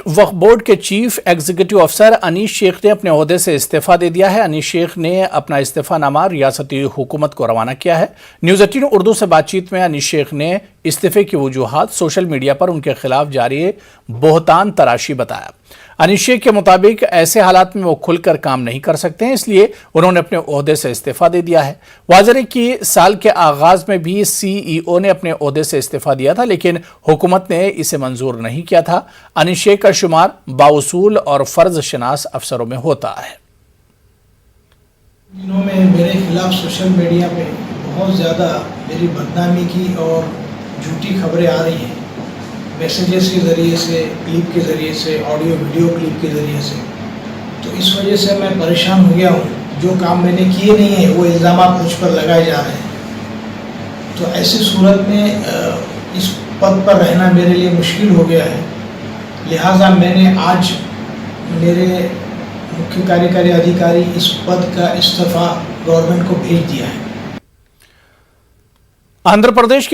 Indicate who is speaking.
Speaker 1: वक्फ board के chief executive अफसर अनीस शेख ने अपने ओहदे से इस्तीफा दे दिया है। अनीस शेख ने अपना इस्तीफानामा रियासती हुकूमत को रवाना किया है। न्यूज़ 18 उर्दू से बातचीत में अनीस शेख ने इस्तीफे की वजूहात सोशल मीडिया पर उनके खिलाफ जारी बोहतान तराशी बताया। अनीस शेख के मुताबिक ऐसे हालात में वो खुलकर काम नहीं कर सकते हैं, इसलिए उन्होंने अपने ओहदे से इस्तीफा दे दिया है। वाज़ेह कि साल के आगाज में भी CEO ने अपने ओहदे से इस्तीफा दिया था, लेकिन हुकूमत ने इसे मंजूर नहीं किया था। अनीस शेख का शुमार बाउसूल और फर्ज शनास अफसरों में होता है।
Speaker 2: दिनों में मेरे खिलाफ सोशल मीडिया पे बहुत ज़्यादा मेरी बदनामी की और झूठी खबरें आ रही हैं, मैसेजेस के ज़रिए से, क्लिप के ज़रिए से, ऑडियो वीडियो क्लिप के ज़रिए से। तो इस वजह से मैं परेशान हो गया हूँ। जो काम मैंने किए नहीं है वो इल्ज़ाम मुझ पर लगाए जा रहे हैं। तो ऐसी सूरत में इस पद पर रहना मेरे लिए मुश्किल हो गया है। लिहाजा मैंने आज मेरे मुख्य कार्यकारी अधिकारी इस पद का इस्तीफा गवर्नमेंट को भेज दिया है।
Speaker 1: आंध्र प्रदेश के